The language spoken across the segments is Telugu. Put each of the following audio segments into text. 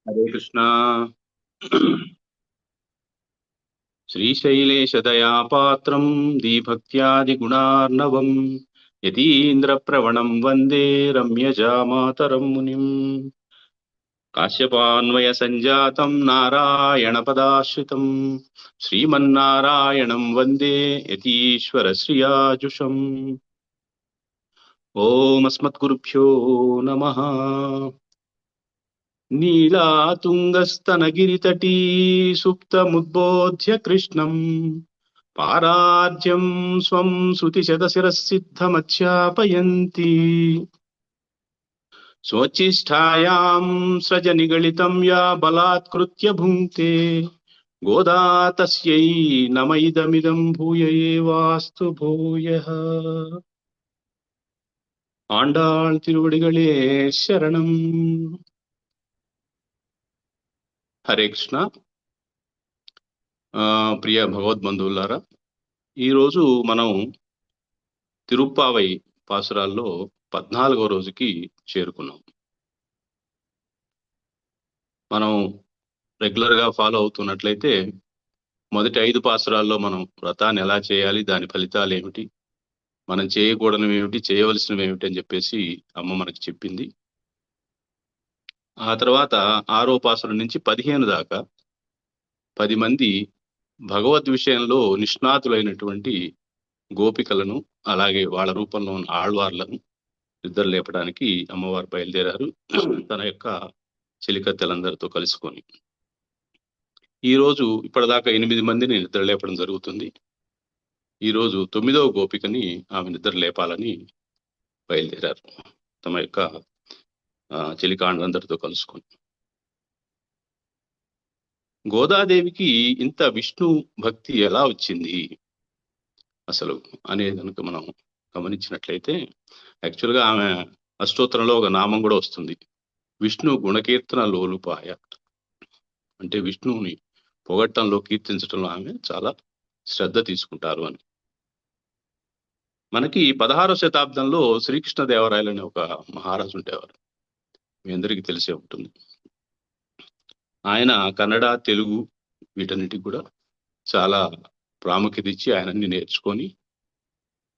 హరే కృష్ణ. శ్రీశైలేశదయాపాత్రం దీభక్త్యాదిగుణార్ణవం యతీంద్రప్రవణం వందే రమ్యజామాతరం మునిం. కాశ్యపాన్వయ సంజాతం నారాయణపదాశ్రితం శ్రీమన్నారాయణం వందే యతీశ్వర శ్రియాజుషం. ఓం అస్మద్గురుభ్యో నమః. నీలాతుంగస్తనగిరితటీ సుప్తముద్బోధ్య కృష్ణం పారార్జ్యం స్వం శృతిశతశిరసిద్ధమధ్యాపయంతి స్వోచ్ఛిష్టాయాం స్రజ నిగళితం యా బలాత్కృత్య భుంక్తే గోదా తస్యై నమ ఇదమిదం భూయ ఏవాస్తు భూయః. ఆండాళ్ తిరువడిగళే శరణం. హరే కృష్ణ. ప్రియ భగవద్బంధువులారా, ఈరోజు మనం తిరుప్పావై పాసురాల్లో 14వ రోజుకి చేరుకున్నాం. మనం రెగ్యులర్గా ఫాలో అవుతున్నట్లయితే మొదటి 5 పాసురాల్లో మనం వ్రతాన్ని ఎలా చేయాలి, దాని ఫలితాలు ఏమిటి, మనం చేయకూడనివి ఏమిటి, చేయవలసినవి ఏమిటి అని చెప్పేసి అమ్మ మనకి చెప్పింది. ఆ తర్వాత 6వ పాసురం నుంచి 15 దాకా 10 మంది భగవద్ విషయంలో నిష్ణాతులైనటువంటి గోపికలను, అలాగే వాళ్ళ రూపంలో ఉన్న ఆళ్వార్లను నిద్ర లేపడానికి అమ్మవారు బయలుదేరారు తన యొక్క చెలికత్తెలందరితో కలుసుకొని. ఈరోజు ఇప్పటిదాకా 8 మందిని నిద్ర లేపడం జరుగుతుంది. ఈరోజు 9వ గోపికని ఆమె నిద్ర లేపాలని బయలుదేరారు తమ యొక్క చెలికాండ్లందరితో కలుసుకొని. గోదాదేవికి ఇంత విష్ణు భక్తి ఎలా వచ్చింది అసలు అనేది కనుక మనం గమనించినట్లయితే, యాక్చువల్గా ఆమె అష్టోత్తరంలో ఒక నామం కూడా వస్తుంది, విష్ణు గుణకీర్తన లోలుపాయ. అంటే విష్ణువుని పొగట్టంలో, కీర్తించడంలో ఆమె చాలా శ్రద్ధ తీసుకుంటారు అని. మనకి 16వ శతాబ్దంలో శ్రీకృష్ణదేవరాయలు అనే ఒక మహారాజు ఉండేవారు, మీ అందరికీ తెలిసే ఉంటుంది. ఆయన కన్నడ, తెలుగు వీటన్నిటికి కూడా చాలా ప్రాముఖ్యత ఇచ్చి ఆయన అన్ని నేర్చుకొని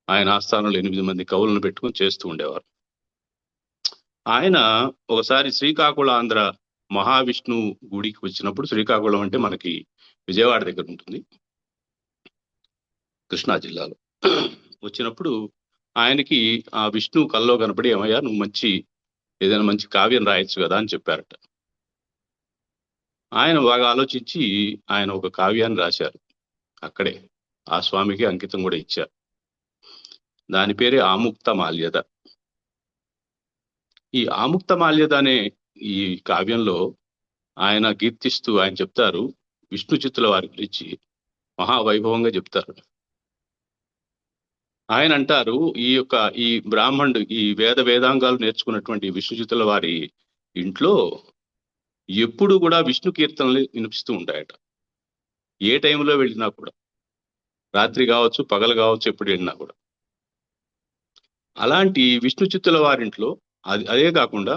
ఆయన ఆస్థానంలో 8 మంది కవులను పెట్టుకొని చేస్తూ ఉండేవారు. ఆయన ఒకసారి శ్రీకాకుళాంధ్ర మహావిష్ణు గుడికి వచ్చినప్పుడు, శ్రీకాకుళం అంటే మనకి విజయవాడ దగ్గర ఉంటుంది, కృష్ణా జిల్లాలో. వచ్చినప్పుడు ఆయనకి ఆ విష్ణు కల్లో కనపడి, ఏమయ్యా నువ్వు ఏదైనా మంచి కావ్యం రాయొచ్చు కదా అని చెప్పారట. ఆయన బాగా ఆలోచించి ఆయన ఒక కావ్యాన్ని రాశారు. అక్కడే ఆ స్వామికి అంకితం కూడా ఇచ్చారు. దాని పేరే ఆముక్త మాల్యద. ఈ ఆముక్త మాల్యద అనే ఈ కావ్యంలో ఆయన కీర్తిస్తూ ఆయన చెప్తారు, విష్ణు చిత్తుల వారి గురించి మహావైభవంగా చెప్తారు. ఆయన అంటారు, ఈ బ్రాహ్మణుడు ఈ వేదాంగాలు నేర్చుకున్నటువంటి విష్ణు చిత్తుల వారి ఇంట్లో ఎప్పుడు కూడా విష్ణు కీర్తనలు వినిపిస్తూ ఉంటాయట. ఏ టైంలో వెళ్ళినా కూడా, రాత్రి కావచ్చు, పగలు కావచ్చు, ఎప్పుడు వెళ్ళినా కూడా. అలాంటి విష్ణు చిత్తుల వారింట్లో అదే కాకుండా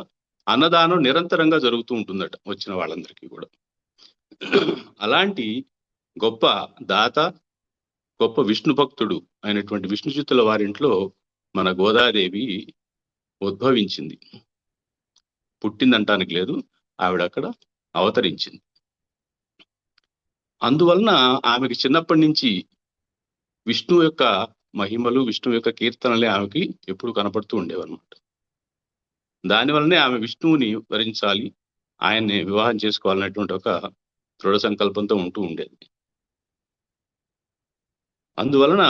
అన్నదానం నిరంతరంగా జరుగుతూ ఉంటుందట వచ్చిన వాళ్ళందరికీ కూడా. అలాంటి గొప్ప దాత, గొప్ప విష్ణు భక్తుడు అయినటువంటి విష్ణు చిత్తుల వారింట్లో మన గోదాదేవి ఉద్భవించింది. పుట్టిందంటానికి లేదు, ఆవిడ అక్కడ అవతరించింది. అందువలన ఆమెకి చిన్నప్పటి నుంచి విష్ణువు యొక్క మహిమలు, విష్ణువు యొక్క కీర్తనలే ఆమెకి ఎప్పుడు కనపడుతూ ఉండేవన్నమాట. దానివల్లనే ఆమె విష్ణువుని వరించాలి, ఆయన్ని వివాహం చేసుకోవాలనేటువంటి ఒక దృఢ సంకల్పంతో ఉంటూ ఉండేది. అందువలన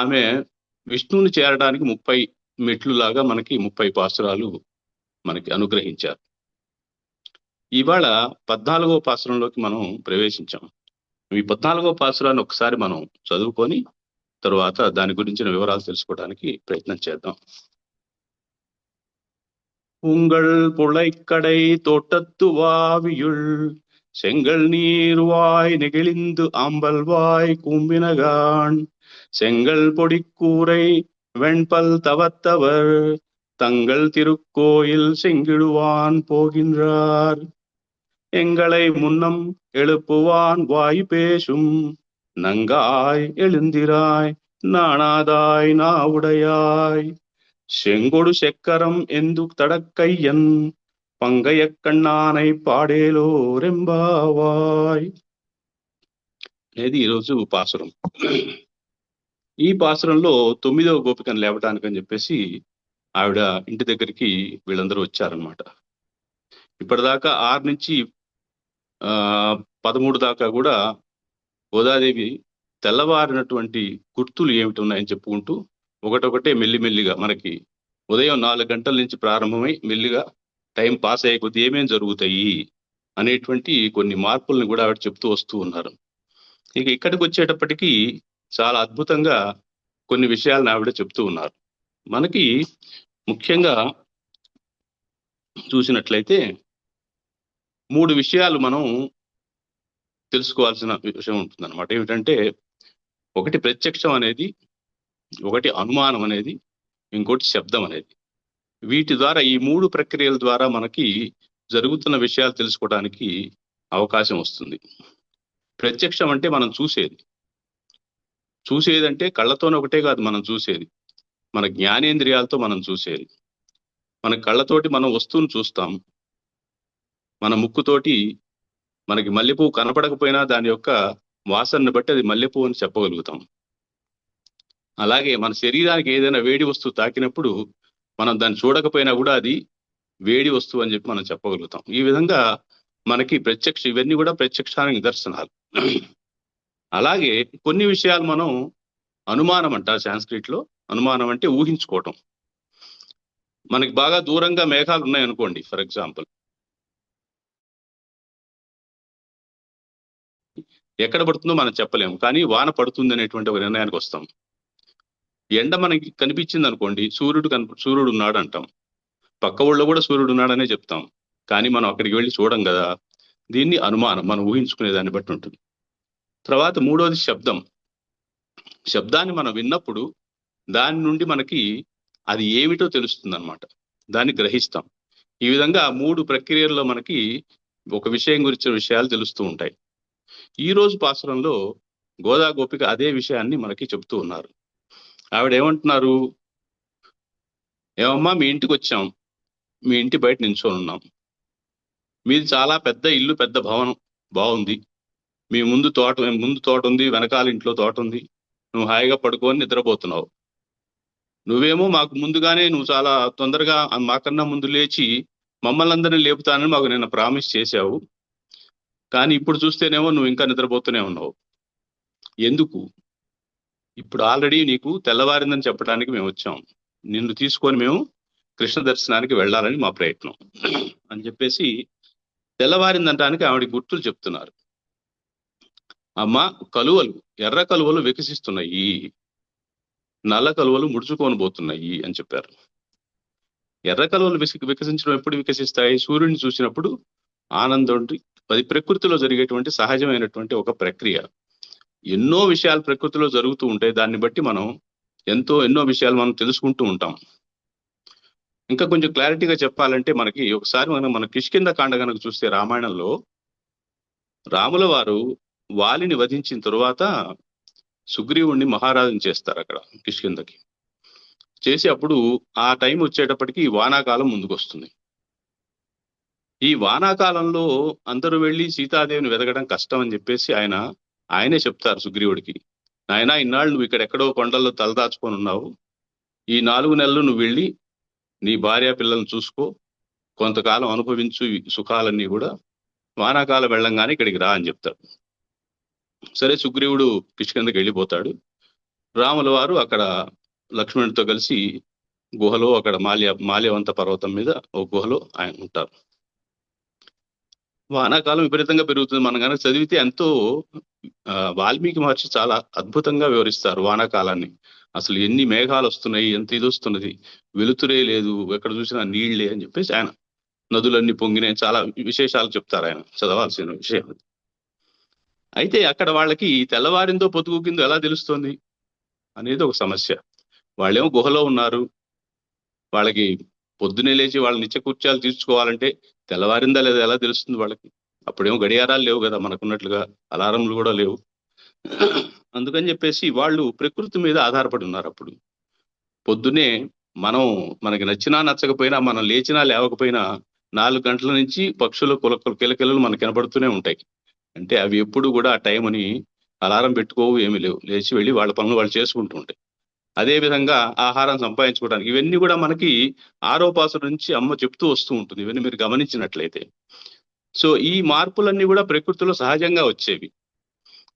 ఆమె విష్ణువుని చేరడానికి 30 మెట్లులాగా మనకి 30 పాసురాలు మనకి అనుగ్రహించారు. ఇవాళ 14వ పాసురంలోకి మనం ప్రవేశించాం. ఈ 14వ పాసురాన్ని ఒకసారి మనం చదువుకొని తరువాత దాని గురించిన వివరాలు తెలుసుకోవడానికి ప్రయత్నం చేద్దాం. உங்கள் புழைக்கடை தோட்டத்து வாவியுள் செங்கல் நீர்வாய் நெகிழிந்து ஆம்பல்வாய் கூம்பினகான் செங்கல் பொடிக்கூரை வெண்பல் தவத்தவர் தங்கள் திருக்கோயில் செங்கிடுவான் போகின்றார். எங்களை முன்னம் எழுப்புவான் வாய் பேசும். நங்காய் எழுந்திராய் நாணாதாய் நாவுடையாய். செங்கொடு செக்கரம் ఎందు తడక్కయ్యన్ పంగయ కన్నానై పాడేలోరెంబావాయ్ అనేది ఈరోజు పాసురం. ఈ పాసురంలో 9వ గోపికను లేవటానికని చెప్పేసి ఆవిడ ఇంటి దగ్గరికి వీళ్ళందరూ వచ్చారనమాట. ఇప్పటిదాకా 6 నుంచి 13 దాకా కూడా గోదాదేవి తెల్లవారినటువంటి గుర్తులు ఏమిటి ఉన్నాయని చెప్పుకుంటూ ఒకటొకటే మెల్లిమెల్లిగా మనకి ఉదయం 4 గంటల నుంచి ప్రారంభమై మెల్లిగా టైం పాస్ అయ్యే కొద్ది ఏమేం జరుగుతాయి అనేటువంటి కొన్ని మార్పులను కూడా ఆవిడ చెప్తూ వస్తూ ఉన్నారు. ఇక ఇక్కడికి వచ్చేటప్పటికీ చాలా అద్భుతంగా కొన్ని విషయాలను ఆవిడ చెప్తూ ఉన్నారు. మనకి ముఖ్యంగా చూసినట్లయితే 3 విషయాలు మనం తెలుసుకోవాల్సిన విషయం ఉంటుందన్నమాట. ఏమిటంటే, ఒకటి ప్రత్యక్షం అనేది, ఒకటి అనుమానం అనేది, ఇంకోటి శబ్దం అనేది. వీటి ద్వారా ఈ 3 ప్రక్రియల ద్వారా మనకి జరుగుతున్న విషయాలు తెలుసుకోవడానికి అవకాశం వస్తుంది. ప్రత్యక్షం అంటే మనం చూసేదంటే కళ్ళతోనే ఒకటే కాదు మనం చూసేది, మన జ్ఞానేంద్రియాలతో మనం చూసేది. మన కళ్ళతోటి మనం వస్తువును చూస్తాం, మన ముక్కుతోటి మనకి మల్లెపువ్వు కనపడకపోయినా దాని యొక్క వాసనను బట్టి అది మల్లెపువ్వు అని చెప్పగలుగుతాం. అలాగే మన శరీరానికి ఏదైనా వేడి వస్తువు తాకినప్పుడు మనం దాన్ని చూడకపోయినా కూడా అది వేడి వస్తువు అని చెప్పి మనం చెప్పగలుగుతాం. ఈ విధంగా మనకి ఇవన్నీ కూడా ప్రత్యక్షానికి నిదర్శనాలు. అలాగే కొన్ని విషయాలు మనం అనుమానం అంటారు సాంస్క్రిట్ లో. అనుమానం అంటే ఊహించుకోవటం. మనకి బాగా దూరంగా మేఘాలు ఉన్నాయనుకోండి, ఫర్ ఎగ్జాంపుల్, ఎక్కడ పడుతుందో మనం చెప్పలేము, కానీ వాన పడుతుంది అనేటువంటి ఒక నిర్ణయానికి వస్తాం. ఎండ మనకి కనిపించింది అనుకోండి, సూర్యుడు ఉన్నాడు అంటాం. పక్క ఊళ్ళో కూడా సూర్యుడు ఉన్నాడనే చెప్తాం, కానీ మనం అక్కడికి వెళ్ళి చూడం కదా. దీన్ని అనుమానం, మనం ఊహించుకునే దాన్ని బట్టి ఉంటుంది. తర్వాత 3వది శబ్దం. శబ్దాన్ని మనం విన్నప్పుడు దాని నుండి మనకి అది ఏమిటో తెలుస్తుంది అనమాట, దాన్ని గ్రహిస్తాం. ఈ విధంగా 3 ప్రక్రియల్లో మనకి ఒక విషయం గురించిన విషయాలు తెలుస్తూ ఉంటాయి. ఈ రోజు పాసురంలో గోదా గోపిక అదే విషయాన్ని మనకి చెప్తూ ఉన్నారు. ఆవిడ ఏమంటున్నారు, ఏమమ్మా మీ ఇంటికి వచ్చాం, మీ ఇంటి బయట నించొని ఉన్నాం. మీది చాలా పెద్ద ఇల్లు, పెద్ద భవనం, బాగుంది. మీ ముందు తోట ఉంది, వెనకాల ఇంట్లో తోట ఉంది. నువ్వు హాయిగా పడుకొని నిద్రపోతున్నావు. నువ్వేమో మాకు ముందుగానే నువ్వు చాలా తొందరగా మాకన్నా ముందు లేచి మమ్మల్ని అందరినీ లేపుతానని మాకు నిన్న ప్రామిస్ చేశావు. కానీ ఇప్పుడు చూస్తేనేమో నువ్వు ఇంకా నిద్రపోతూనే ఉన్నావు. ఎందుకు? ఇప్పుడు ఆల్రెడీ నీకు తెల్లవారిందని చెప్పడానికి మేము వచ్చాం. నిన్ను తీసుకొని మేము కృష్ణ దర్శనానికి వెళ్ళాలని మా ప్రయత్నం అని చెప్పేసి తెల్లవారిందంటానికి ఆవిడ గుర్తులు చెప్తున్నారు. అమ్మ, ఎర్ర కలువలు వికసిస్తున్నాయి, నల్ల కలువలు ముడుచుకొని పోతున్నాయి అని చెప్పారు. ఎర్ర కలువలు వికసించడం ఎప్పుడు వికసిస్తాయి? సూర్యుడిని చూసినప్పుడు ఆనందం. అది ప్రకృతిలో జరిగేటువంటి సహజమైనటువంటి ఒక ప్రక్రియ. ఎన్నో విషయాలు ప్రకృతిలో జరుగుతూ ఉంటాయి. దాన్ని బట్టి మనం ఎన్నో విషయాలు మనం తెలుసుకుంటూ ఉంటాం. ఇంకా కొంచెం క్లారిటీగా చెప్పాలంటే మనకి ఒకసారి మన కిష్కింధ కాండ కనుక చూస్తే రామాయణంలో రాముల వారు వాలిని వధించిన తరువాత సుగ్రీవుణ్ణి మహారాజుని చేస్తారు అక్కడ కిష్కింధకి చేసి. అప్పుడు ఆ టైం వచ్చేటప్పటికి వానాకాలం ముందుకు వస్తుంది. ఈ వానాకాలంలో అందరూ వెళ్ళి సీతాదేవిని వెతకడం కష్టం అని చెప్పేసి ఆయనే చెప్తారు సుగ్రీవుడికి, నాయనా, ఇన్నాళ్ళు నువ్వు ఇక్కడెక్కడో కొండల్లో తలదాచుకొని ఉన్నావు. ఈ 4 నెలలు నువ్వు వెళ్ళి నీ భార్య పిల్లల్ని చూసుకో, కొంతకాలం అనుభవించు సుఖాలన్నీ కూడా, వానాకాలం వెళ్ళంగానే ఇక్కడికి రా అని చెప్తాడు. సరే, సుగ్రీవుడు కిష్కింధకి వెళ్ళిపోతాడు. రాముల వారు అక్కడ లక్ష్మణుడితో కలిసి గుహలో, అక్కడ మాల్యవంత పర్వతం మీద ఒక గుహలో ఆయన ఉంటారు. వానాకాలం విపరీతంగా పెరుగుతుంది. మనం కనుక చదివితే ఎంతో వాల్మీకి మహర్షి చాలా అద్భుతంగా వివరిస్తారు వానాకాలాన్ని. అసలు ఎన్ని మేఘాలు వస్తున్నాయి, ఎంత ఇది వస్తున్నది, వెలుతురే లేదు, ఎక్కడ చూసినా నీళ్లే అని చెప్పేసి ఆయన నదులన్నీ పొంగినాయి, చాలా విశేషాలు చెప్తారు ఆయన, చదవాల్సిన విషయం. అయితే అక్కడ వాళ్ళకి తెల్లవారిందో పొద్దుగుకిందో ఎలా తెలుస్తుంది అనేది ఒక సమస్య. వాళ్ళేమో గుహలో ఉన్నారు, వాళ్ళకి పొద్దునే లేచి వాళ్ళ నిత్య కృత్యాలు తీర్చుకోవాలంటే తెల్లవారిందా లేదా ఎలా తెలుస్తుంది వాళ్ళకి? అప్పుడేమో గడియారాలు లేవు కదా మనకున్నట్లుగా, అలారంలు కూడా లేవు. అందుకని చెప్పేసి వాళ్ళు ప్రకృతి మీద ఆధారపడి ఉన్నారు. అప్పుడు పొద్దునే మనకి నచ్చినా నచ్చకపోయినా, మనం లేచినా లేవకపోయినా 4 గంటల నుంచి పక్షుల కిలకిలలు మనకు కనబడుతూనే ఉంటాయి. అంటే అవి ఎప్పుడు కూడా ఆ టైం అని అలారం పెట్టుకోవు, ఏమీ లేవు. లేచి వెళ్ళి వాళ్ళ పనులు వాళ్ళు చేసుకుంటూ ఉంటాయి. అదే విధంగా ఆహారం సంపాదించుకోవడానికి ఇవన్నీ కూడా మనకి ఆరోపాసన నుంచి అమ్మ చెప్తూ వస్తూ ఉంటుంది. ఇవన్నీ మీరు గమనించినట్లయితే. సో ఈ మార్పులన్నీ కూడా ప్రకృతిలో సహజంగా వచ్చేవి.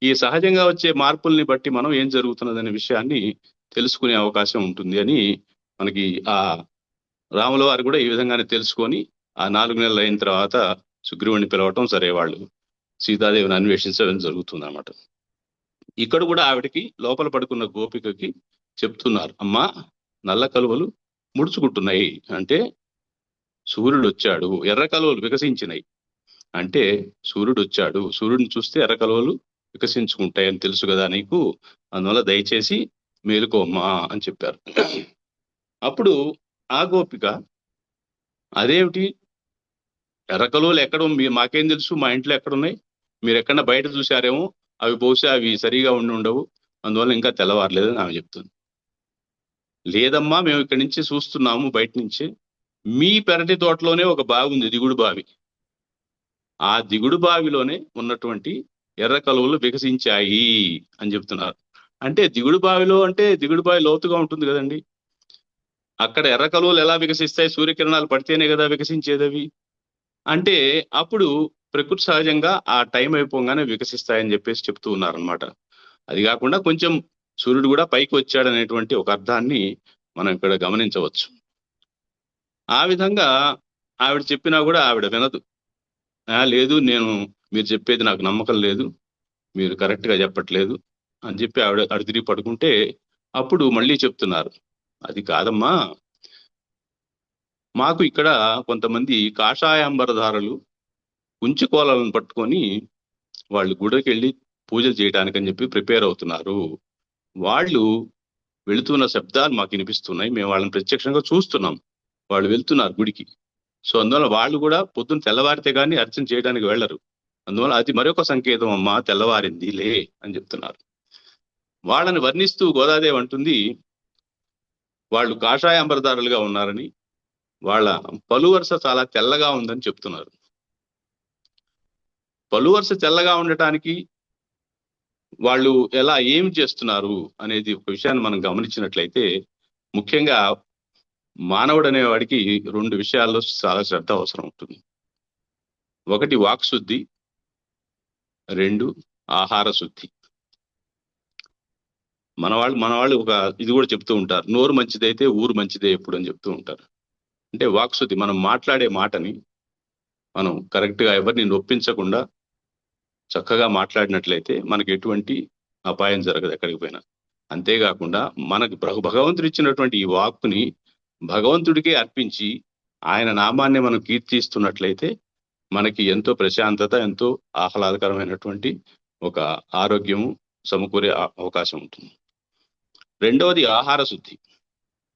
ఈ సహజంగా వచ్చే మార్పుల్ని బట్టి మనం ఏం జరుగుతున్నదనే విషయాన్ని తెలుసుకునే అవకాశం ఉంటుంది అని మనకి ఆ రాముల వారు కూడా ఈ విధంగానే తెలుసుకొని ఆ 4 నెలలు అయిన తర్వాత సుగ్రీవుని పిలవటం, సరే వాళ్ళు సీతాదేవిని అన్వేషించడం జరుగుతుంది అన్నమాట. ఇక్కడ కూడా ఆవిడకి లోపల పడుకున్న గోపికకి చెప్తున్నారు, అమ్మా నల్ల కలువలు ముడుచుకుంటున్నాయి అంటే సూర్యుడు వచ్చాడు, ఎర్ర కలువలు వికసించినాయి అంటే సూర్యుడు వచ్చాడు, సూర్యుడిని చూస్తే ఎర్ర కలువలు వికసించుకుంటాయని తెలుసు కదా నీకు, అందువల్ల దయచేసి మేలుకోమ్మా అని చెప్పారు. అప్పుడు ఆ గోపిక, అదేమిటి ఎర్ర కలువలు ఎక్కడ మాకేం తెలుసు, మా ఇంట్లో ఎక్కడున్నాయి, మీరు ఎక్కడన్నా బయట చూశారేమో, అవి బహుశా అవి సరిగా ఉండి ఉండవు, అందువల్ల ఇంకా తెల్లవారలేదని ఆమె చెప్తుంది. లేదమ్మా మేము ఇక్కడి నుంచి చూస్తున్నాము బయట నుంచి, మీ పెరటి తోటలోనే ఒక బావి ఉంది, దిగుడు బావి, ఆ దిగుడు బావిలోనే ఉన్నటువంటి ఎర్ర కలువలు వికసించాయి అని చెప్తున్నారు. అంటే దిగుడు బావిలో అంటే దిగుడు బావి లోతుగా ఉంటుంది కదండి, అక్కడ ఎర్ర కలువలు ఎలా వికసిస్తాయి? సూర్యకిరణాలు పడితేనే కదా వికసించేది అవి. అంటే అప్పుడు ప్రకృతి సహజంగా ఆ టైం అయిపోగానే వికసిస్తాయని చెప్పేసి చెప్తూ ఉన్నారనమాట. అది కాకుండా కొంచెం సూర్యుడు కూడా పైకి వచ్చాడనేటువంటి ఒక అర్థాన్ని మనం ఇక్కడ గమనించవచ్చు. ఆ విధంగా ఆవిడ చెప్పినా కూడా ఆవిడ వినదు. లేదు మీరు చెప్పేది నాకు నమ్మకం లేదు, మీరు కరెక్ట్ గా చెప్పట్లేదు అని చెప్పి ఆవిడ అటు తిరిగి పడుకుంటే, అప్పుడు మళ్ళీ చెప్తున్నారు, అది కాదమ్మా, మాకు ఇక్కడ కొంతమంది కాషాయాంబరధారులు కుంచుకోలను పట్టుకొని వాళ్ళు గుడికి వెళ్ళి పూజలు చేయడానికి అని చెప్పి ప్రిపేర్ అవుతున్నారు. వాళ్ళు వెళుతున్న శబ్దాలు మాకు వినిపిస్తున్నాయి, మేము వాళ్ళని ప్రత్యక్షంగా చూస్తున్నాం, వాళ్ళు వెళ్తున్నారు గుడికి. సో అందువల్ల వాళ్ళు కూడా పొద్దున్న తెల్లవారితే కానీ అర్చన చేయడానికి వెళ్ళరు, అందువల్ల అది మరొక సంకేతం అమ్మా, తెల్లవారింది లే అని చెప్తున్నారు. వాళ్ళని వర్ణిస్తూ గోదాదేవి అంటుంది, వాళ్ళు కాషాయ అంబరదారులుగా ఉన్నారని, వాళ్ళ పలువరుస చాలా తెల్లగా ఉందని చెప్తున్నారు. పలువరుస తెల్లగా ఉండటానికి వాళ్ళు ఏమి చేస్తున్నారు అనేది ఒక విషయాన్ని మనం గమనించినట్లయితే, ముఖ్యంగా మానవుడు అనేవాడికి 2 విషయాల్లో చాలా శ్రద్ధ అవసరం ఉంటుంది. 1 వాక్శుద్ధి, 2 ఆహార శుద్ధి. మన వాళ్ళు ఒక ఇది కూడా చెప్తూ ఉంటారు, నోరు మంచిదైతే ఊరు మంచిదే ఎప్పుడు అని చెప్తూ ఉంటారు. అంటే వాక్శుద్ధి, మనం మాట్లాడే మాటని మనం కరెక్ట్ గా ఎవరిని నొప్పించకుండా చక్కగా మాట్లాడినట్లయితే మనకి ఎటువంటి అపాయం జరగదు ఎక్కడికి పోయినా. అంతేకాకుండా మనకు భగవంతుడు ఇచ్చినటువంటి ఈ వాక్కుని భగవంతుడికే అర్పించి ఆయన నామాన్ని మనం కీర్తిస్తున్నట్లయితే మనకి ఎంతో ప్రశాంతత, ఎంతో ఆహ్లాదకరమైనటువంటి ఒక ఆరోగ్యము సమకూరే అవకాశం ఉంటుంది. 2వది ఆహార శుద్ధి.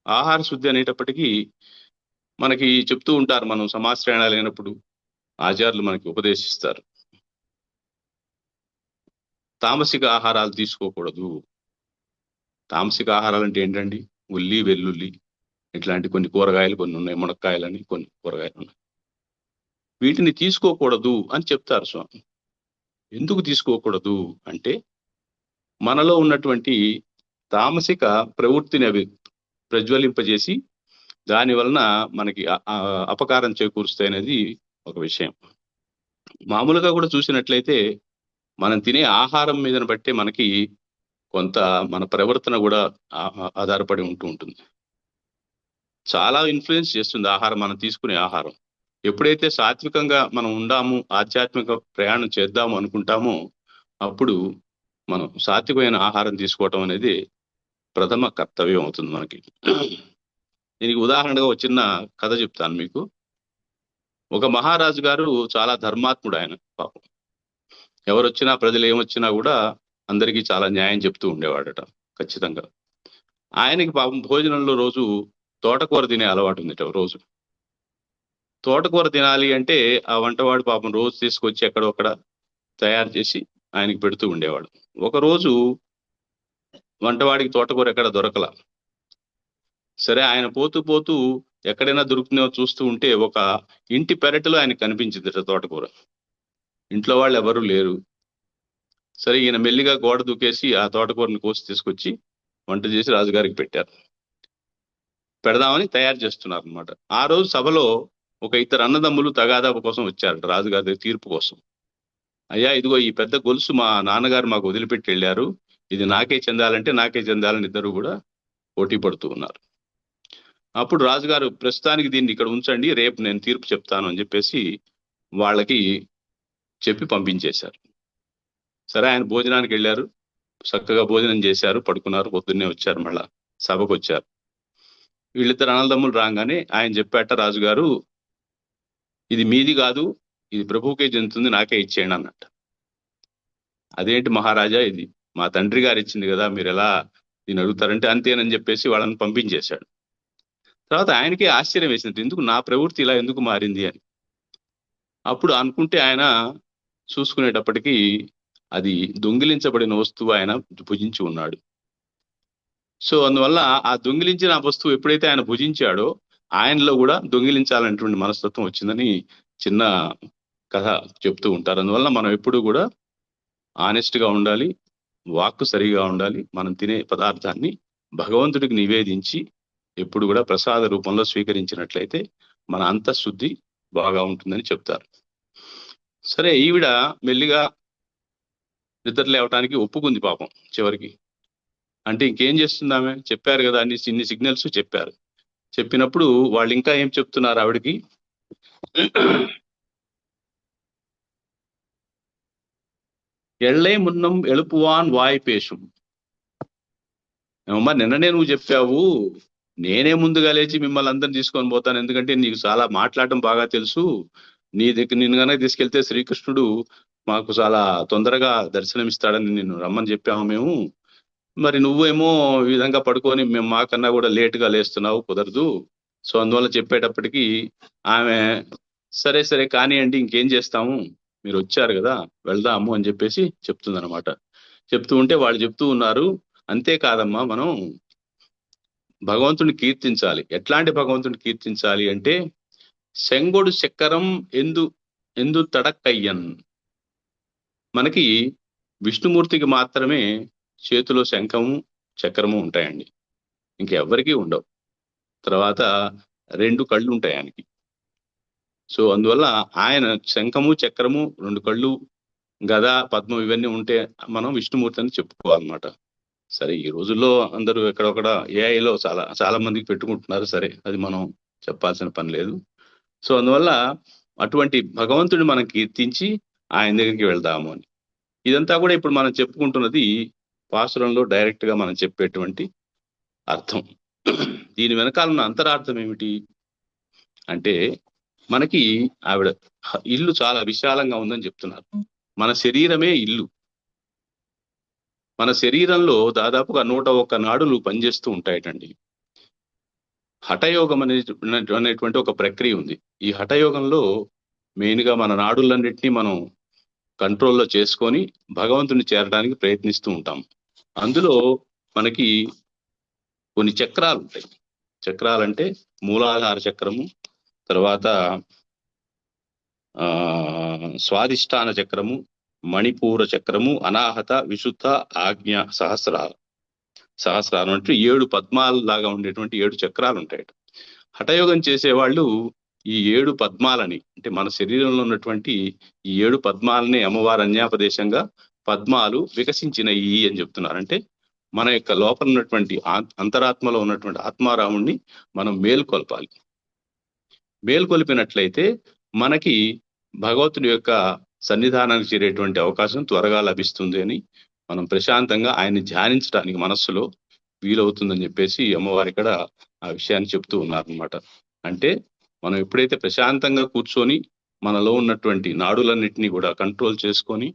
ఆహార శుద్ధి అనేటప్పటికీ మనకి చెప్తూ ఉంటారు, మనం సమాశ్రయణాలు లేనప్పుడు ఆచార్యులు మనకి ఉపదేశిస్తారు, తామసిక ఆహారాలు తీసుకోకూడదు. తామసిక ఆహారాలు అంటే ఏంటండి? ఉల్లి, వెల్లుల్లి ఇట్లాంటి కొన్ని కూరగాయలు కొన్ని ఉన్నాయి, మునక్కాయలని కొన్ని కూరగాయలు ఉన్నాయి, వీటిని తీసుకోకూడదు అని చెప్తారు స్వామి. ఎందుకు తీసుకోకూడదు అంటే మనలో ఉన్నటువంటి తామసిక ప్రవృత్తిని అవి ప్రజ్వలింపజేసి దాని వలన మనకి అపకారం చేకూరుస్తాయి అనేది ఒక విషయం. మామూలుగా కూడా చూసినట్లయితే మనం తినే ఆహారం మీద బట్టే మనకి కొంత మన ప్రవర్తన కూడా ఆధారపడి ఉంటుంది. చాలా ఇన్ఫ్లుయెన్స్ చేస్తుంది ఆహారం, మనం తీసుకునే ఆహారం. ఎప్పుడైతే సాత్వికంగా మనం ఉండాము, ఆధ్యాత్మిక ప్రయాణం చేద్దాము అనుకుంటామో అప్పుడు మనం సాత్వికమైన ఆహారం తీసుకోవటం అనేది ప్రథమ కర్తవ్యం అవుతుంది మనకి. దీనికి ఉదాహరణగా ఒక చిన్న కథ చెప్తాను మీకు. ఒక మహారాజు గారు చాలా ధర్మాత్ముడు ఆయన. పాపం ఎవరొచ్చినా, ప్రజలు ఏమొచ్చినా కూడా అందరికీ చాలా న్యాయం చెప్తూ ఉండేవాడట ఖచ్చితంగా. ఆయనకి పాపం భోజనంలో రోజు తోటకూర తినే అలవాటు ఉంది రోజు. తోటకూర తినాలి అంటే ఆ వంటవాడు పాపం రోజు తీసుకొచ్చి ఎక్కడొక్కడ తయారు చేసి ఆయనకి పెడుతూ ఉండేవాడు. ఒకరోజు వంటవాడికి తోటకూర ఎక్కడ దొరకల. సరే ఆయన పోతూ పోతూ ఎక్కడైనా దొరుకుతుందో చూస్తూ ఉంటే ఒక ఇంటి పెరటిలో ఆయనకు కనిపించింది తోటకూర. ఇంట్లో వాళ్ళు ఎవరూ లేరు. సరే ఈయన మెల్లిగా గోడ దూకేసి ఆ తోటకూరని కోసి తీసుకొచ్చి వంట చేసి రాజుగారికి పెట్టారు. పెడదామని తయారు చేస్తున్నారు అనమాట. ఆ రోజు సభలో ఒక ఇద్దరు అన్నదమ్ములు తగాదాపు కోసం వచ్చారట రాజుగారి దగ్గర తీర్పు కోసం. అయ్యా ఇదిగో ఈ పెద్ద గొలుసు మా నాన్నగారు మాకు వదిలిపెట్టి వెళ్ళారు, ఇది నాకే చెందాలంటే నాకే చెందాలని ఇద్దరు కూడా పోటీ పడుతూ ఉన్నారు. అప్పుడు రాజుగారు ప్రస్తుతానికి దీన్ని ఇక్కడ ఉంచండి, రేపు నేను తీర్పు చెప్తాను అని చెప్పేసి వాళ్ళకి చెప్పి పంపించేశారు. సరే ఆయన భోజనానికి వెళ్ళారు, చక్కగా భోజనం చేశారు, పడుకున్నారు. పొద్దున్నే వచ్చారు, మళ్ళా సభకు వచ్చారు. వీళ్ళిద్దరు అన్నదమ్ములు రాగానే ఆయన చెప్పాట రాజుగారు, ఇది మీది కాదు, ఇది ప్రభువుకే చెందుతుంది, నాకే ఇచ్చేయండి అన్నట్ట. అదేంటి మహారాజా, ఇది మా తండ్రి గారు ఇచ్చింది కదా, మీరు ఎలా దీన్ని అడుగుతారంటే అంతేనని చెప్పేసి వాళ్ళని పంపించేశాడు. తర్వాత ఆయనకే ఆశ్చర్యం వేసింది, ఎందుకు నా ప్రవృత్తి ఇలా ఎందుకు మారింది అని. అప్పుడు అనుకుంటే ఆయన చూసుకునేటప్పటికీ అది దొంగిలించబడిన వస్తువు ఆయన భుజించి ఉన్నాడు. సో అందువల్ల ఆ దొంగిలించిన వస్తువు ఎప్పుడైతే ఆయన భుజించాడో ఆయనలో కూడా దొంగిలించాలనేటువంటి మనస్తత్వం వచ్చిందని చిన్న కథ చెప్తూ ఉంటారు. అందువల్ల మనం ఎప్పుడు కూడా ఆనెస్ట్ గా ఉండాలి, వాక్కు సరిగా ఉండాలి. మనం తినే పదార్థాన్ని భగవంతుడికి నివేదించి ఎప్పుడు కూడా ప్రసాద రూపంలో స్వీకరించినట్లయితే మన అంతఃశుద్ధి బాగా ఉంటుందని చెప్తారు. సరే ఈవిడ మెల్లిగా నిద్ర లేవటానికి ఒప్పుకుంది పాపం చివరికి. అంటే ఇంకేం చేస్తుందామె, చెప్పారు కదా అన్ని ఇన్ని సిగ్నల్స్ చెప్పారు. చెప్పినప్పుడు వాళ్ళు ఇంకా ఏం చెప్తున్నారు ఆవిడకి, ఎళ్ళే మున్నం ఎలుపువాన్ వాయిపేషం. ఏమమ్మా నిన్ననే నువ్వు చెప్పావు, నేనే ముందుగా లేచి మిమ్మల్ని అందరిని తీసుకొని పోతాను, ఎందుకంటే నీకు చాలా మాట్లాడటం బాగా తెలుసు, నీ దగ్గర నిన్ను కనుక తీసుకెళ్తే శ్రీకృష్ణుడు మాకు చాలా తొందరగా దర్శనమిస్తాడని నిన్ను రమ్మని చెప్పాము మేము. మరి నువ్వేమో ఈ విధంగా పడుకొని మేము మాకన్నా కూడా లేటుగా లేస్తున్నావు, కుదరదు. సో అందువల్ల చెప్పేటప్పటికి ఆమె సరే సరే కానివ్వండి, ఇంకేం చేస్తాము, మీరు వచ్చారు కదా వెళ్దాము అని చెప్పేసి చెప్తుంది అనమాట. చెప్తూ ఉంటే వాళ్ళు చెప్తూ ఉన్నారు, అంతేకాదమ్మా మనం భగవంతుని కీర్తించాలి. ఎట్లాంటి భగవంతుని కీర్తించాలి అంటే, శంగొడు చక్కరం ఎందు ఎందు తడక్కయ్యన్. మనకి విష్ణుమూర్తికి మాత్రమే చేతిలో శంఖము చక్రము ఉంటాయండి, ఇంకెవ్వరికీ ఉండవు. తర్వాత 2 కళ్ళు ఉంటాయి ఆయనకి. సో అందువల్ల ఆయన శంఖము చక్రము 2 కళ్ళు గద పద్మం ఇవన్నీ ఉంటే మనం విష్ణుమూర్తి అని చెప్పుకోవాలన్నమాట. సరే ఈ రోజుల్లో అందరూ ఎక్కడొక్కడ ఏఐలో చాలా చాలా మందికి పెట్టుకుంటున్నారు, సరే అది మనం చెప్పాల్సిన పని లేదు. సో అందువల్ల అటువంటి భగవంతుడిని మనం కీర్తించి ఆయన దగ్గరికి వెళ్దాము అని. ఇదంతా కూడా ఇప్పుడు మనం చెప్పుకుంటున్నది పాసురంలో డైరెక్ట్ గా మనం చెప్పేటువంటి అర్థం. దీని వెనకాల ఉన్న అంతరార్థం ఏమిటి అంటే, మనకి ఆవిడ ఇల్లు చాలా విశాలంగా ఉందని చెప్తున్నారు. మన శరీరమే ఇల్లు. మన శరీరంలో దాదాపుగా 101 నాడులు పనిచేస్తూ ఉంటాయటండి. హఠయోగం అనేటువంటి ఒక ప్రక్రియ ఉంది. ఈ హఠయోగంలో మెయిన్ గా మన నాడులన్నింటినీ మనం కంట్రోల్లో చేసుకొని భగవంతుని చేరడానికి ప్రయత్నిస్తూ ఉంటాం. అందులో మనకి కొన్ని చక్రాలు ఉంటాయి. చక్రాలంటే మూలాధార చక్రము, తర్వాత స్వాధిష్టాన చక్రము, మణిపూర చక్రము, అనాహత, విశుద్ధ, ఆజ్ఞ, సహస్రారం అంటే 7 పద్మాల లాగా ఉండేటువంటి 7 చక్రాలు ఉంటాయి. హఠయోగం చేసేవాళ్ళు ఈ 7 పద్మాలని, అంటే మన శరీరంలో ఉన్నటువంటి ఈ 7 పద్మాలని అమ్మవారు అన్యాపదేశంగా పద్మాలు వికసించినయి అని చెప్తున్నారు. అంటే మన యొక్క లోపల ఉన్నటువంటి అంతరాత్మలో ఉన్నటువంటి ఆత్మారాముణ్ణి మనం మేల్కొల్పాలి. మేల్కొల్పినట్లయితే మనకి భగవంతుడి యొక్క సన్నిధానానికి చేరేటువంటి అవకాశం త్వరగా లభిస్తుంది అని, మనం ప్రశాంతంగా ఆయన్ని ధ్యానించడానికి మనస్సులో వీలవుతుందని చెప్పేసి అమ్మవారి ఇక్కడ ఆ విషయాన్ని చెప్తూ ఉన్నారనమాట. అంటే మనం ఎప్పుడైతే ప్రశాంతంగా కూర్చొని మనలో ఉన్నటువంటి నాడులన్నింటినీ కూడా కంట్రోల్ చేసుకొని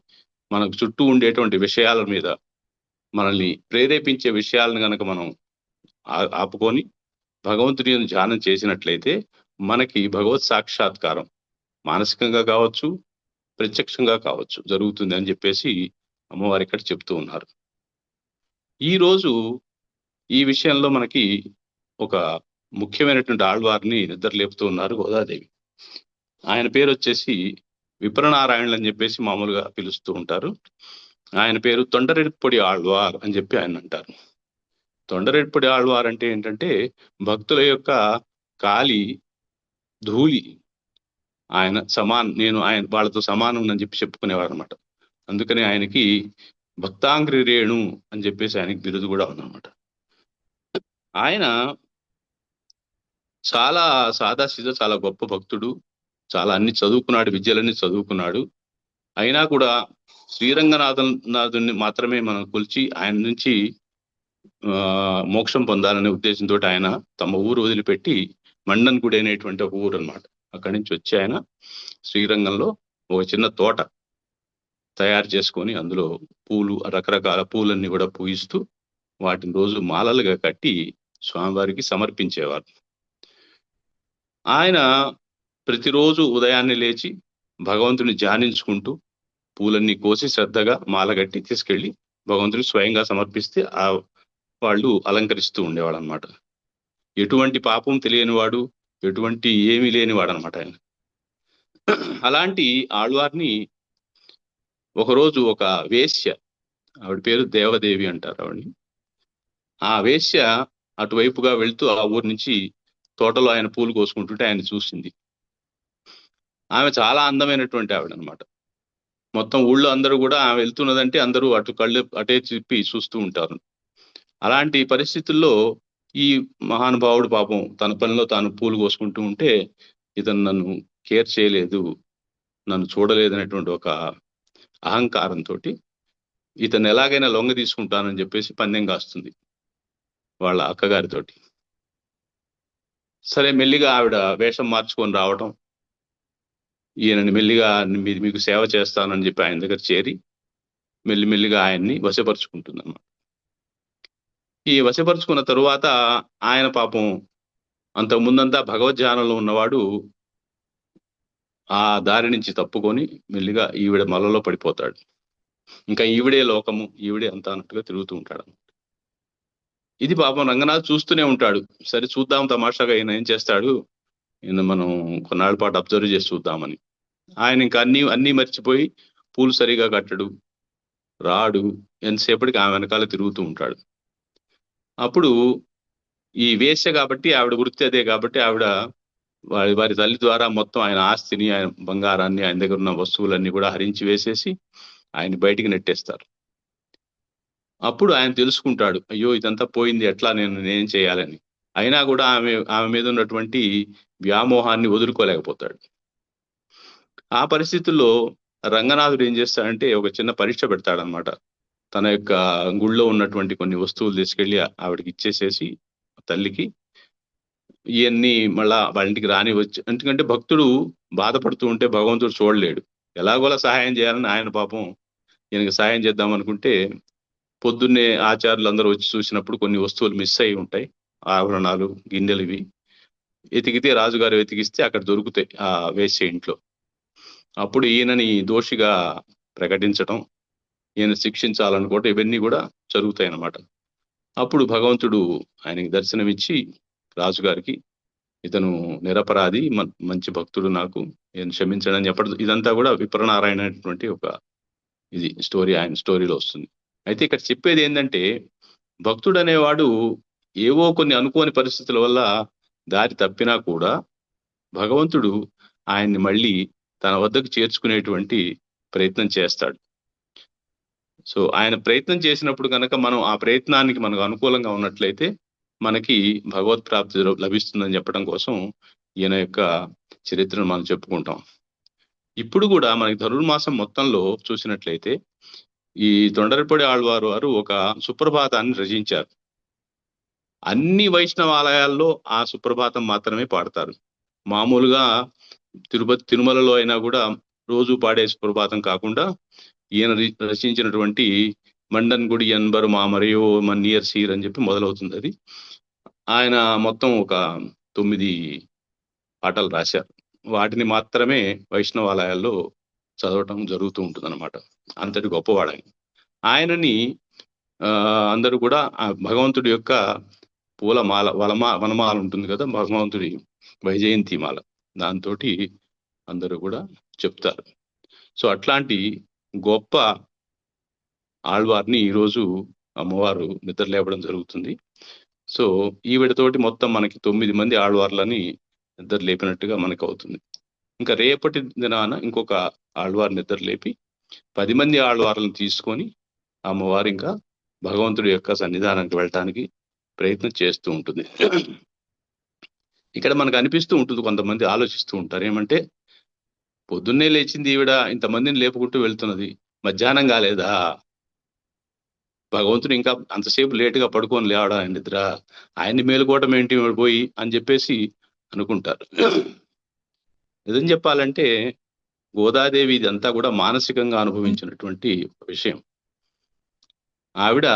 మనకు చుట్టూ ఉండేటువంటి విషయాల మీద మనల్ని ప్రేరేపించే విషయాలను కనుక మనం ఆపుకొని భగవంతుని ధ్యానం చేసినట్లయితే మనకి భగవత్ సాక్షాత్కారం మానసికంగా కావచ్చు, ప్రత్యక్షంగా కావచ్చు జరుగుతుంది అని చెప్పేసి అమ్మవారు ఇక్కడ చెప్తూ ఉన్నారు. ఈ రోజు ఈ విషయంలో మనకి ఒక ముఖ్యమైనటువంటి ఆళ్వారిని నిద్రలేపుతూ ఉన్నారు గోదాదేవి. ఆయన పేరు వచ్చేసి విప్రనారాయణులు అని చెప్పేసి మామూలుగా పిలుస్తూ ఉంటారు. ఆయన పేరు తొండరెడ్డిపొడి ఆళ్వార్ అని చెప్పి ఆయన అంటారు. తొండరెడ్డిపొడి ఆళ్వార్ అంటే ఏంటంటే భక్తుల యొక్క కాలి ధూళి ఆయన నేను ఆయన వాళ్ళతో సమానం అని చెప్పి చెప్పుకునేవారు అనమాట. అందుకని ఆయనకి భక్తాంగ్రి రేణు అని చెప్పేసి ఆయనకి బిరుదు కూడా ఉందన్నమాట. ఆయన చాలా సాదాసీదా చాలా గొప్ప భక్తుడు, చాలా అన్ని చదువుకున్నాడు, విద్యలన్నీ చదువుకున్నాడు. అయినా కూడా శ్రీరంగనాథుని మాత్రమే మనం కొలిచి ఆయన నుంచి మోక్షం పొందాలనే ఉద్దేశంతో ఆయన తమ ఊరు వదిలిపెట్టి మండన్ గుడి అనేటువంటి ఒక ఊరు అనమాట. అక్కడి నుంచి వచ్చి ఆయన శ్రీరంగంలో ఒక చిన్న తోట తయారు చేసుకొని అందులో పూలు, రకరకాల పూలన్నీ కూడా పూయిస్తూ వాటిని రోజు మాలలుగా కట్టి స్వామివారికి సమర్పించేవారు. ఆయన ప్రతిరోజు ఉదయాన్నే లేచి భగవంతుని ధ్యానించుకుంటూ పూలన్నీ కోసి శ్రద్ధగా మాలగట్టి తీసుకెళ్లి భగవంతుని స్వయంగా సమర్పిస్తే వాళ్ళు అలంకరిస్తూ ఉండేవాడు అనమాట. ఎటువంటి పాపం తెలియనివాడు, ఎటువంటి ఏమీ లేనివాడు అనమాట ఆయన. అలాంటి ఆళ్వార్ని ఒకరోజు ఒక వేశ్య, ఆవిడ పేరు దేవదేవి అంటారు ఆవిడని, ఆ వేశ్య అటువైపుగా వెళ్తూ ఆ ఊరి నుంచి తోటలో ఆయన పూలు కోసుకుంటుంటే ఆయన చూసింది. ఆమె చాలా అందమైనటువంటి ఆవిడ అనమాట. మొత్తం ఊళ్ళో అందరూ కూడా ఆమె వెళ్తున్నదంటే అందరూ కళ్ళు అటే చెప్పి చూస్తూ ఉంటారు. అలాంటి పరిస్థితుల్లో ఈ మహానుభావుడు పాపం తన పనిలో తాను పూలు కోసుకుంటూ ఉంటే ఇతను నన్ను కేర్ చేయలేదు, నన్ను చూడలేదనేటువంటి ఒక అహంకారంతో ఇతను ఎలాగైనా లొంగ తీసుకుంటానని చెప్పేసి పందెం కాస్తుంది వాళ్ళ అక్కగారితోటి. సరే, మెల్లిగా ఆవిడ వేషం మార్చుకొని రావటం, ఈయనని మెల్లిగా మీకు సేవ చేస్తానని చెప్పి ఆయన దగ్గర చేరి మెల్లిమెల్లిగా ఆయన్ని వశపరుచుకుంటుంది అన్నమాట. ఈ వశపరుచుకున్న తరువాత ఆయన పాపం అంతకు ముందంతా భగవద్ధ్యానంలో ఉన్నవాడు ఆ దారి నుంచి తప్పుకొని మెల్లిగా ఈవిడ మలలో పడిపోతాడు. ఇంకా ఈవిడే లోకము, ఈవిడే అంతా అన్నట్టుగా తిరుగుతూ ఉంటాడు. ఇది పాపం రంగనాథ్ చూస్తూనే ఉంటాడు. సరే చూద్దాం తమాషాగా ఈయన ఏం చేస్తాడు, ఈయన మనం కొన్నాళ్ళ పాటు అబ్జర్వ్ చేసి చూద్దామని. ఆయన ఇంకా అన్నీ మర్చిపోయి పూలు సరిగా కట్టడు, రాడు, ఎంతసేపటికి ఆమె వెనకాల తిరుగుతూ ఉంటాడు. అప్పుడు ఈ వేశ్య కాబట్టి ఆవిడ వృత్తి అదే కాబట్టి ఆవిడ వారి తల్లి ద్వారా మొత్తం ఆయన ఆస్తిని, ఆయన బంగారాన్ని, ఆయన దగ్గర ఉన్న వస్తువులన్నీ కూడా హరించి వేసేసి ఆయన బయటికి నెట్టేస్తారు. అప్పుడు ఆయన తెలుసుకుంటాడు, అయ్యో ఇదంతా పోయింది, ఎట్లా నేనేం చేయాలని. అయినా కూడా ఆమె మీద ఉన్నటువంటి వ్యామోహాన్ని వదులుకోలేకపోతాడు. ఆ పరిస్థితుల్లో రంగనాథుడు ఏం చేస్తాడంటే ఒక చిన్న పరీక్ష పెడతాడనమాట. తన యొక్క గుళ్ళో ఉన్నటువంటి కొన్ని వస్తువులు తీసుకెళ్లి ఆవిడకి ఇచ్చేసేసి తల్లికి, ఇవన్నీ మళ్ళా వాళ్ళ ఇంటికి రానివచ్చు. ఎందుకంటే భక్తుడు బాధపడుతూ ఉంటే భగవంతుడు చూడలేడు, ఎలాగోలా సహాయం చేయాలని ఆయన పాపం ఈయనకి సహాయం చేద్దాం అనుకుంటే పొద్దున్నే ఆచార్యులు అందరూ వచ్చి చూసినప్పుడు కొన్ని వస్తువులు మిస్ అయి ఉంటాయి, ఆభరణాలు, గిన్నెలు. ఇవి వెతికితే రాజుగారు వెతికిస్తే అక్కడ దొరుకుతాయి ఆ వేశ్య ఇంట్లో. అప్పుడు ఈయనని దోషిగా ప్రకటించడం, ఈయన శిక్షించాలనుకోవటం, ఇవన్నీ కూడా జరుగుతాయి అన్నమాట. అప్పుడు భగవంతుడు ఆయనకి దర్శనమిచ్చి రాజుగారికి ఇతను నిరపరాధి, మంచి భక్తుడు, నాకు ఈయన క్షమించడని చెప్పడం. ఇదంతా కూడా విప్రనారాయణ అనేటువంటి ఒక ఇది స్టోరీ, ఆయన స్టోరీలో వస్తుంది. అయితే ఇక్కడ చెప్పేది ఏంటంటే భక్తుడు అనేవాడు ఏవో కొన్ని అనుకోని పరిస్థితుల వల్ల దారి తప్పినా కూడా భగవంతుడు ఆయన్ని మళ్ళీ తన వద్దకు చేర్చుకునేటువంటి ప్రయత్నం చేస్తాడు. సో ఆయన ప్రయత్నం చేసినప్పుడు కనుక మనం ఆ ప్రయత్నానికి మనకు అనుకూలంగా ఉన్నట్లయితే మనకి భగవత్ ప్రాప్తి లభిస్తుందని చెప్పడం కోసం ఈయన యొక్క చరిత్రను మనం చెప్పుకుంటాం. ఇప్పుడు కూడా మనకి ధనుర్మాసం మొత్తంలో చూసినట్లయితే ఈ తొండరపొడి ఆళ్వారు వారు ఒక సుప్రభాతాన్ని రచించారు. అన్ని వైష్ణవాలయాల్లో ఆ సుప్రభాతం మాత్రమే పాడతారు. మామూలుగా తిరుమలలో అయినా కూడా రోజు పాడే సుప్రభాతం కాకుండా ఈయన రచించినటువంటి మండన్ గుడి ఎన్బరు మామరియో మన్నియర్ సీర్ అని చెప్పి మొదలవుతుంది. అది ఆయన మొత్తం ఒక 9 పాటలు రాశారు. వాటిని మాత్రమే వైష్ణవాలయాల్లో చదవటం జరుగుతూ ఉంటుందన్నమాట. అంతటి గొప్పవాడు ఆయన. ఆయనని అందరూ కూడా ఆ భగవంతుడి యొక్క పూలమాల వనమాల ఉంటుంది కదా, భగవంతుడి వైజయంతి మాల, దాంతో అందరూ కూడా చెప్తారు. సో అట్లాంటి గొప్ప ఆళ్వార్ని ఈరోజు అమ్మవారు నిద్ర లేపడం జరుగుతుంది. సో ఈవిడతోటి మొత్తం మనకి 9 మంది ఆళ్వార్లని నిద్ర లేపినట్టుగా మనకు అవుతుంది. ఇంకా రేపటి దినాన ఇంకొక ఆళ్వార్ నిద్ర లేపి 10 మంది ఆళ్వార్లను తీసుకొని అమ్మవారు ఇంకా భగవంతుడి యొక్క సన్నిధానానికి వెళ్ళటానికి ప్రయత్నం చేస్తూ ఉంటుంది. ఇక్కడ మనకు అనిపిస్తూ ఉంటుంది, కొంతమంది ఆలోచిస్తూ ఉంటారు ఏమంటే, పొద్దున్నే లేచింది ఈవిడ, ఇంతమందిని లేపుకుంటూ వెళ్తున్నది, మధ్యాహ్నం కాలేదా? భగవంతుడు ఇంకా అంతసేపు లేటుగా పడుకొని లేవడా నిద్ర, ఆయన్ని మేలుకోవటం ఏంటి పోయి అని చెప్పేసి అనుకుంటారు. నిజం చెప్పాలంటే గోదాదేవి ఇదంతా కూడా మానసికంగా అనుభవించినటువంటి విషయం. ఆవిడ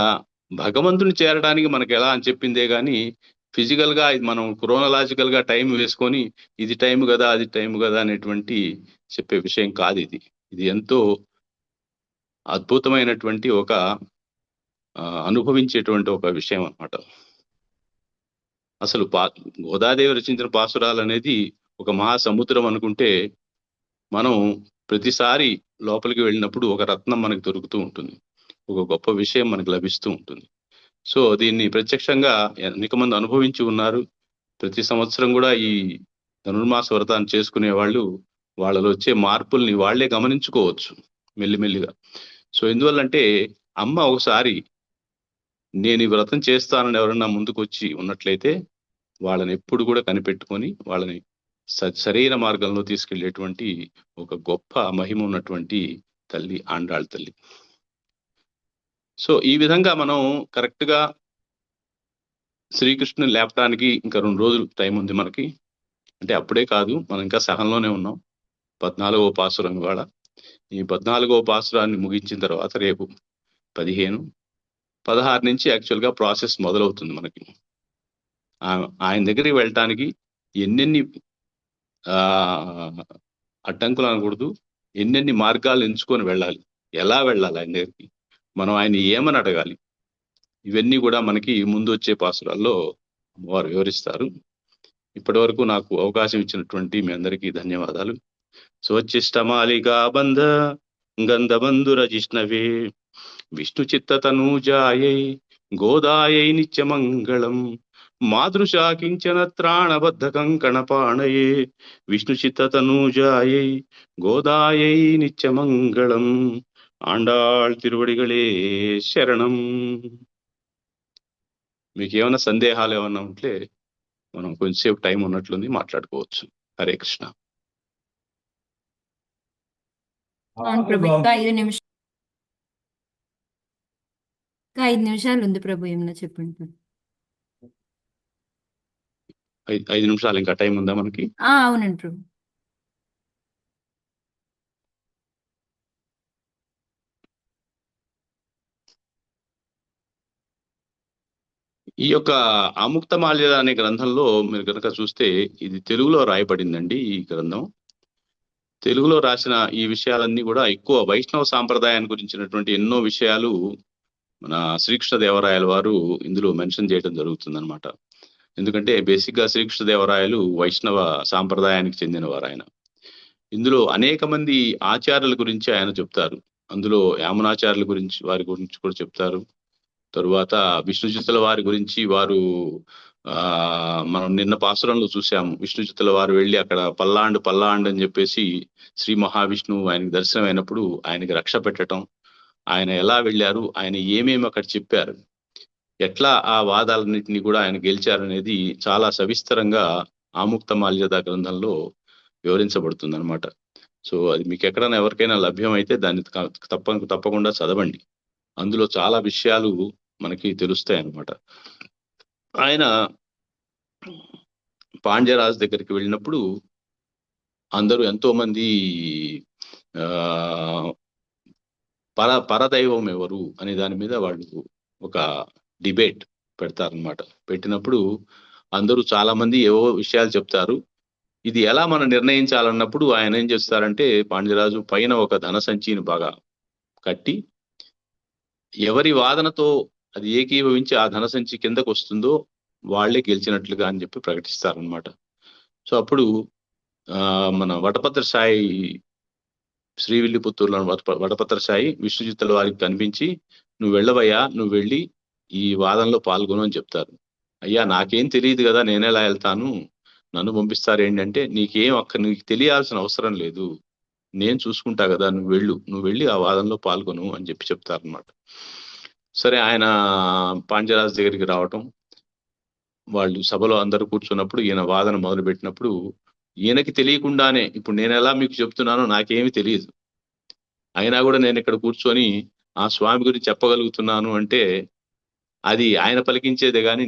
భగవంతుని చేరడానికి మనకు ఎలా అని చెప్పిందే గాని, ఫిజికల్ గా ఇది మనం క్రోనలాజికల్ గా టైం వేసుకొని ఇది టైం కదా అది టైం కదా అనేటువంటి చెప్పే విషయం కాదు. ఇది ఎంతో అద్భుతమైనటువంటి ఒక అనుభవించేటువంటి ఒక విషయం అన్నమాట. అసలు గోదాదేవి రచించిన పాసురాలు అనేది ఒక మహాసముద్రం అనుకుంటే, మనం ప్రతిసారి లోపలికి వెళ్ళినప్పుడు ఒక రత్నం మనకు దొరుకుతూ ఉంటుంది, ఒక గొప్ప విషయం మనకు లభిస్తూ ఉంటుంది. సో దీన్ని ప్రత్యక్షంగా అనేక మంది అనుభవించి ఉన్నారు. ప్రతి సంవత్సరం కూడా ఈ ధనుర్మాస వ్రతాన్ని చేసుకునే వాళ్ళు వాళ్ళలో వచ్చే మార్పుల్ని వాళ్లే గమనించుకోవచ్చు మెల్లిమెల్లిగా. సో ఎందువల్లంటే అమ్మ ఒకసారి నేను ఈ వ్రతం చేస్తానని ఎవరన్నా ముందుకు వచ్చి ఉన్నట్లయితే వాళ్ళని ఎప్పుడు కూడా కనిపెట్టుకొని వాళ్ళని సరైన మార్గంలో తీసుకెళ్లేటువంటి ఒక గొప్ప మహిమ ఉన్నటువంటి తల్లి ఆండాళ్ తల్లి. సో ఈ విధంగా మనం కరెక్ట్ గా శ్రీకృష్ణుని లేపటానికి ఇంకా 2 రోజులు టైం ఉంది మనకి. అంటే అప్పుడే కాదు, మనం ఇంకా సహంలోనే ఉన్నాం. 14వ పాసురం ఇవాళ. ఈ 14వ పాసురాన్ని ముగించిన తర్వాత రేపు 15, 16 నుంచి యాక్చువల్ గా ప్రాసెస్ మొదలవుతుంది మనకి. ఆయన దగ్గరికి వెళ్ళటానికి ఎన్నెన్ని అడ్డంకులు అనకూడదు, ఎన్నెన్ని మార్గాలు ఎంచుకొని వెళ్ళాలి, ఎలా వెళ్ళాలి ఆయన దగ్గరికి, మనం ఆయన ఏమని అడగాలి, ఇవన్నీ కూడా మనకి ముందు వచ్చే పాసురాల్లో వారు వివరిస్తారు. ఇప్పటి వరకు నాకు అవకాశం ఇచ్చినటువంటి మీ అందరికీ ధన్యవాదాలు. స్వచ్చిష్టమాలికా బంధ గంధబంధుర జిష్ణవే విష్ణు చిత్తతనూజాయై గోదాయై నిత్యమంగళం మాతృషా కించన త్రాణబద్ధ కంకణపాణయే విష్ణు చిత్తతనూజాయై గోదాయై నిత్యమంగళం. ఆండాళ్ తిరువడిగళే శరణం. మీకు ఏమైనా సందేహాలు ఏమన్నా ఉంటే మనం కొంచెంసేపు టైం ఉన్నట్లుంది, మాట్లాడుకోవచ్చు. హరే కృష్ణ. ఇంకా 5 నిమిషాలు ఉంది ప్రభు, ఏమన్నా చెప్పండి. 5 నిమిషాలు ఇంకా టైం ఉందా మనకి? అవునండి ప్రభు. ఈ యొక్క ఆముక్త మాల్యద అనే గ్రంథంలో మీరు కనుక చూస్తే ఇది తెలుగులో రాయబడిందండి. ఈ గ్రంథం తెలుగులో రాసిన ఈ విషయాలన్నీ కూడా ఎక్కువ వైష్ణవ సాంప్రదాయాన్ని గురించినటువంటి ఎన్నో విషయాలు మన శ్రీకృష్ణదేవరాయల వారు ఇందులో మెన్షన్ చేయడం జరుగుతుంది అనమాట. ఎందుకంటే బేసిక్ గా శ్రీకృష్ణదేవరాయలు వైష్ణవ సాంప్రదాయానికి చెందినవారు. ఆయన ఇందులో అనేక మంది ఆచార్యుల గురించి ఆయన చెప్తారు. అందులో యామునాచార్యుల గురించి, వారి గురించి కూడా చెప్తారు. తరువాత విష్ణుచిత్తుల వారి గురించి వారు మనం నిన్న పాసురంలో చూసాము. విష్ణుచిత్తుల వారు వెళ్ళి అక్కడ పల్లాండ్ అని చెప్పేసి శ్రీ మహావిష్ణువు ఆయనకి దర్శనం అయినప్పుడు ఆయనకి రక్ష పెట్టడం, ఆయన ఎలా వెళ్ళారు, ఆయన ఏమేమి అక్కడ చెప్పారు, ఎట్లా ఆ వాదాలన్నింటినీ కూడా ఆయన గెలిచారనేది చాలా సవిస్తరంగా ఆముక్త మాల్యద గ్రంథంలో వివరించబడుతుంది అనమాట. సో అది మీకు ఎక్కడైనా ఎవరికైనా లభ్యమైతే దాన్ని తప్పకుండా చదవండి. అందులో చాలా విషయాలు మనకి తెలుస్తాయి అన్నమాట. ఆయన పాండ్యరాజు దగ్గరికి వెళ్ళినప్పుడు అందరూ ఎంతో మంది పరదైవం ఎవరు అనే దాని మీద వాళ్ళు ఒక డిబేట్ పెడతారనమాట. పెట్టినప్పుడు అందరూ చాలా మంది ఏవో విషయాలు చెప్తారు. ఇది ఎలా మనం నిర్ణయించాలన్నప్పుడు ఆయన ఏం చేస్తారంటే పాండ్యరాజు పైన ఒక ధన సంచిని బాగా కట్టి ఎవరి వాదనతో అది ఏకీభవించి ఆ ధన సంచి కిందకు వస్తుందో వాళ్ళే గెలిచినట్లుగా అని చెప్పి ప్రకటిస్తారనమాట. సో అప్పుడు ఆ మన వటపత్ర సాయి శ్రీవిల్లిపుత్తూరులో వటపత్ర సాయి విష్ణుచిత్తుల వారికి కనిపించి నువ్వు వెళ్ళవయ్యా, నువ్వు వెళ్ళి ఈ వాదనలో పాల్గొను అని చెప్తారు. అయ్యా నాకేం తెలియదు కదా, నేనెలా వెళ్తాను, నన్ను పంపిస్తారు ఏంటంటే నీకు తెలియాల్సిన అవసరం లేదు, నేను చూసుకుంటా కదా, నువ్వు వెళ్ళి ఆ వాదనలో పాల్గొను అని చెప్పి చెప్తారనమాట. సరే ఆయన పాండ్యరాజు దగ్గరికి రావటం, వాళ్ళు సభలో అందరూ కూర్చున్నప్పుడు ఈయన వాదన మొదలు పెట్టినప్పుడు ఈయనకి తెలియకుండానే ఇప్పుడు నేను ఎలా మీకు చెప్తున్నానో నాకేమీ తెలియదు, అయినా కూడా నేను ఇక్కడ కూర్చొని ఆ స్వామి గురించి చెప్పగలుగుతున్నాను అంటే అది ఆయన పలికించేదే కానీ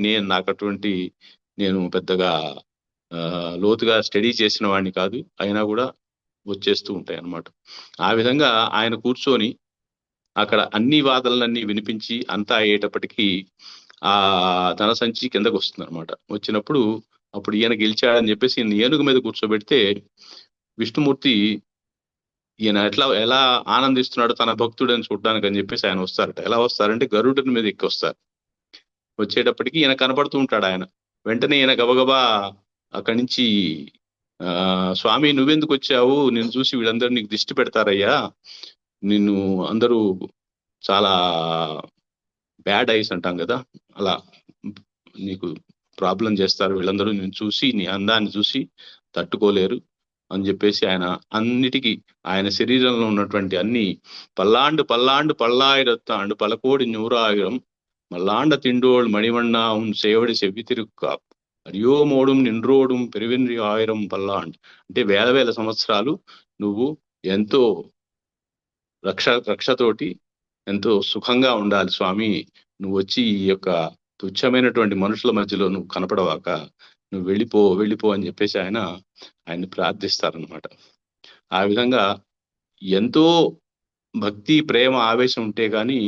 నేను పెద్దగా లోతుగా స్టడీ చేసిన వాడిని కాదు, అయినా కూడా వచ్చేస్తూ ఉంటాయి అన్నమాట. ఆ విధంగా ఆయన కూర్చొని అక్కడ అన్ని వాదనలన్నీ వినిపించి అంతా అయ్యేటప్పటికీ ఆ ధన సంచి కిందకు వస్తుంది అనమాట. వచ్చినప్పుడు అప్పుడు ఈయన గెలిచాడని చెప్పేసి ఈయన ఏనుగు మీద కూర్చోబెడితే విష్ణుమూర్తి ఈయన ఎలా ఆనందిస్తున్నాడు తన భక్తుడని చూడడానికి అని చెప్పేసి ఆయన వస్తారట. ఎలా వస్తారంటే గరుడుని మీద ఎక్కి వస్తారు. వచ్చేటప్పటికి ఈయన కనపడుతూ ఉంటాడు. ఆయన వెంటనే ఈయన గబగబా అక్కడి నుంచి స్వామి నువ్వెందుకు వచ్చావు, నిన్ను చూసి వీళ్ళందరూ నీకు దిష్టి పెడతారయ్యా, నిన్ను అందరూ చాలా బ్యాడ్ ఐస్ అంటాం కదా, అలా నీకు ప్రాబ్లం చేస్తారు, వీళ్ళందరూ నేను చూసి నీ అందాన్ని చూసి తట్టుకోలేరు అని చెప్పేసి ఆయన శరీరంలో ఉన్నటువంటి అన్ని పల్లాండు పల్లాండు పల్లాయిరత్తాండు పలకోడి నూరాయిరం మల్లాండ తిండోళ్ మణివண்ணా ఉన్ సేవడి సెవ్వి తిరుక్కా అరియో మోడుం నిండ్రోడుం పెరివిన్రి ఆయిరం పల్లాండ్. అంటే వేల వేల సంవత్సరాలు నువ్వు ఎంతో రక్షతోటి ఎంతో సుఖంగా ఉండాలి స్వామి, నువ్వు వచ్చి ఈ యొక్క తుచ్చమైనటువంటి మనుషుల మధ్యలో నువ్వు కనపడవాక నువ్వు వెళ్ళిపో అని చెప్పేసి ఆయన్ని ప్రార్థిస్తారనమాట. ఆ విధంగా ఎంతో భక్తి ప్రేమ ఆవేశం ఉంటే గాని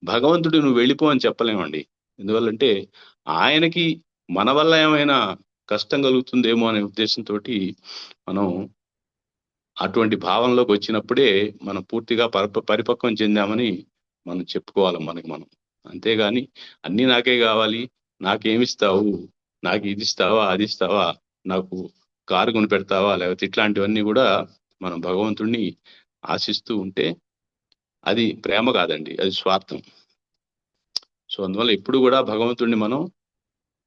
భగవంతుడు నువ్వు వెళ్ళిపో అని చెప్పలేమండి. ఎందువల్లంటే ఆయనకి మన వల్ల ఏమైనా కష్టం కలుగుతుందేమో అనే ఉద్దేశంతో మనం అటువంటి భావంలోకి వచ్చినప్పుడే మనం పూర్తిగా పరిపక్వం చెందామని మనం చెప్పుకోవాలి మనకి మనం. అంతేగాని అన్ని నాకే కావాలి, నాకేమిస్తావు, నాకు ఇది ఇస్తావా అది ఇస్తావా, నాకు కారు కొని పెడతావా, లేకపోతే ఇట్లాంటివన్నీ కూడా మనం భగవంతుణ్ణి ఆశిస్తూ ఉంటే అది ప్రేమ కాదండి, అది స్వార్థం. సో అందువల్ల ఎప్పుడు కూడా భగవంతుణ్ణి మనం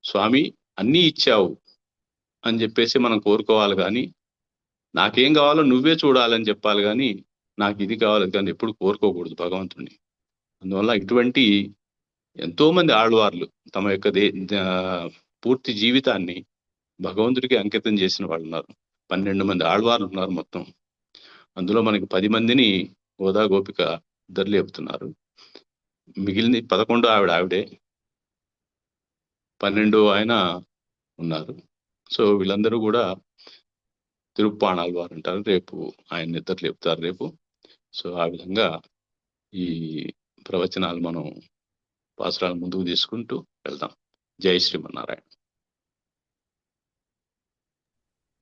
స్వామి అన్నీ ఇచ్చావు అని చెప్పేసి మనం కోరుకోవాలి, కానీ నాకేం కావాలో నువ్వే చూడాలని చెప్పాలి, కానీ నాకు ఇది కావాలి కానీ ఎప్పుడు కోరుకోకూడదు భగవంతుణ్ణి. అందువల్ల ఇటువంటి ఎంతో మంది ఆళ్వార్లు తమ యొక్క పూర్తి జీవితాన్ని భగవంతుడికి అంకితం చేసిన వాళ్ళు ఉన్నారు. 12 మంది ఆళ్వార్లు ఉన్నారు మొత్తం. అందులో మనకి 10 మందిని గోదా గోపిక ఇద్దరు లేపుతున్నారు, మిగిలిన 11 ఆవిడే, 12 ఆయన ఉన్నారు. సో వీళ్ళందరూ కూడా తిరుప్పాణాళ్వార్ అంటారు. రేపు ఆయన నిద్ర లేపుతారు రేపు. సో ఆ విధంగా ఈ ప్రవచనాలు మనం పాసురాలు ముందుకు తీసుకుంటూ వెళ్దాం. జై శ్రీమన్నారాయణ.